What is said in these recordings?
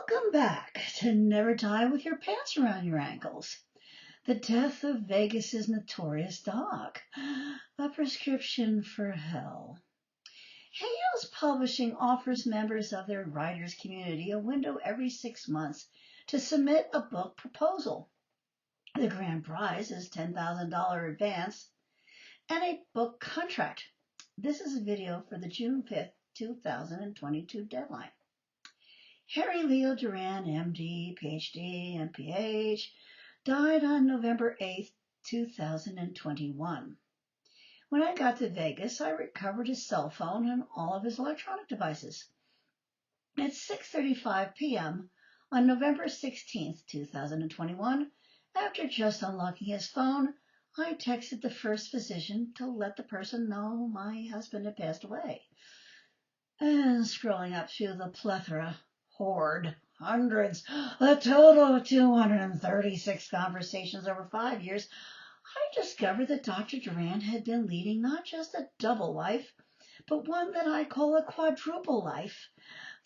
Welcome back to Never Die with Your Pants Around Your Ankles. The Death of Vegas's Notorious Dog. A Prescription for Hell. Hales Publishing offers members of their writers community a window every 6 months to submit a book proposal. The grand prize is $10,000 advance and a book contract. This is a video for the June 5th, 2022 deadline. Harry Leo Duran, M.D., Ph.D., MPH, died on November 8, 2021. When I got to Vegas, I recovered his cell phone and all of his electronic devices. At 6:35 p.m. on November 16, 2021, after just unlocking his phone, I texted the first physician to let the person know my husband had passed away. And scrolling up through the hundreds, a total of 236 conversations over 5 years, I discovered that Dr. Duran had been leading not just a double life, but one that I call a quadruple life,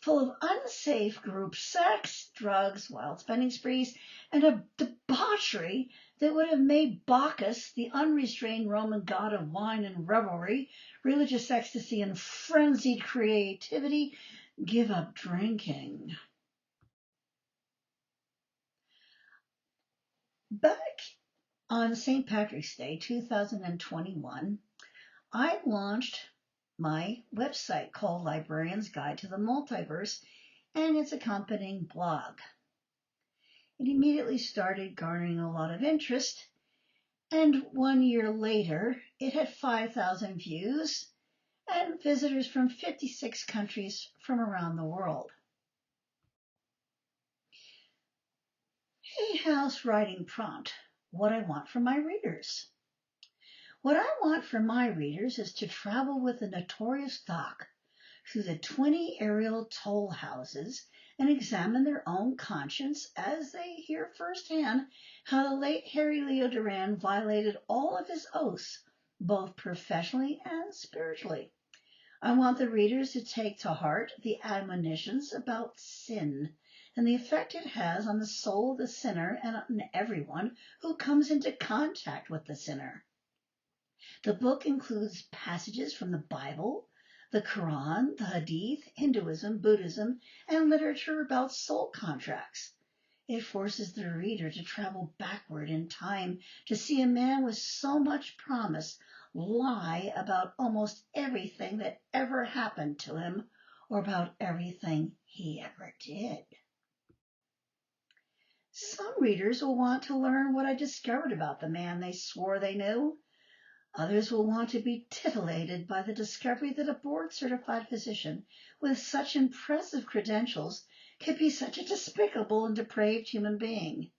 full of unsafe group sex, drugs, wild spending sprees, and a debauchery that would have made Bacchus, the unrestrained Roman god of wine and revelry, religious ecstasy, and frenzied creativity, give up drinking. Back on St. Patrick's Day 2021, I launched my website called Librarian's Guide to the Multiverse and its accompanying blog. It immediately started garnering a lot of interest, and 1 year later, it had 5,000 views and visitors from 56 countries from around the world. Hay House writing prompt: what I want from my readers. What I want from my readers is to travel with the Notorious Doc through the 20 aerial toll houses and examine their own conscience as they hear firsthand how the late Harry Leo Duran violated all of his oaths, both professionally and spiritually. I want the readers to take to heart the admonitions about sin and the effect it has on the soul of the sinner and on everyone who comes into contact with the sinner. The book includes passages from the Bible, the Quran, the Hadith, Hinduism, Buddhism, and literature about soul contracts. It forces the reader to travel backward in time to see a man with so much promise lie about almost everything that ever happened to him or about everything he ever did. Some readers will want to learn what I discovered about the man they swore they knew. Others will want to be titillated by the discovery that a board-certified physician with such impressive credentials could be such a despicable and depraved human being.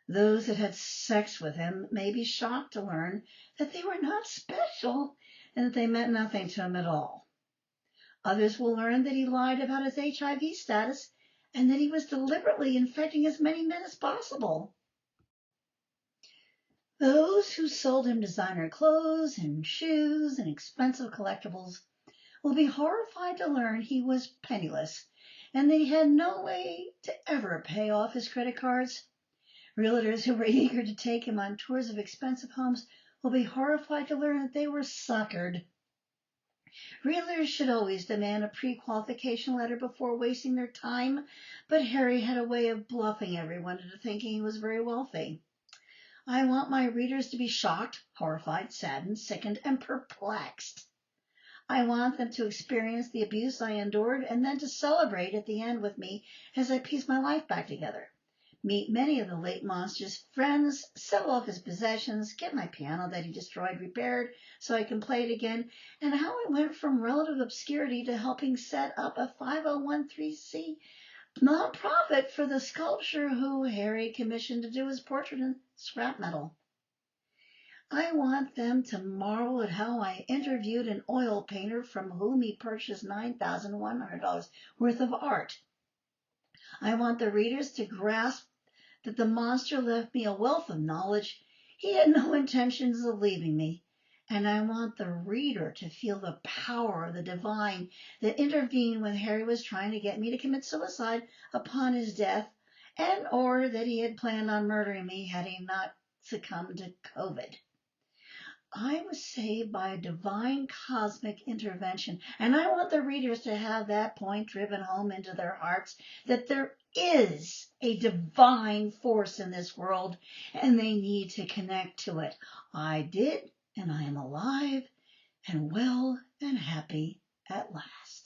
Those that had sex with him may be shocked to learn that they were not special and that they meant nothing to him at all. Others will learn that he lied about his HIV status and that he was deliberately infecting as many men as possible. Those who sold him designer clothes and shoes and expensive collectibles will be horrified to learn he was penniless and that he had no way to ever pay off his credit cards. Realtors who were eager to take him on tours of expensive homes will be horrified to learn that they were suckered. Realtors should always demand a pre-qualification letter before wasting their time, but Harry had a way of bluffing everyone into thinking he was very wealthy. I want my readers to be shocked, horrified, saddened, sickened, and perplexed. I want them to experience the abuse I endured and then to celebrate at the end with me as I piece my life back together. Meet many of the late monster's friends, sell off his possessions, get my piano that he destroyed repaired so I can play it again, and how I went from relative obscurity to helping set up a 5013C nonprofit for the sculptor who Harry commissioned to do his portrait in scrap metal. I want them to marvel at how I interviewed an oil painter from whom he purchased $9,100 worth of art. I want the readers to grasp that the monster left me a wealth of knowledge he had no intentions of leaving me, And I want the reader to feel the power of the divine that intervened when Harry was trying to get me to commit suicide upon his death, and or that he had planned on murdering me had he not succumbed to COVID. I was saved by a divine cosmic intervention, and I want the readers to have that point driven home into their hearts that there is a divine force in this world, and they need to connect to it. I did, and I am alive and well and happy at last.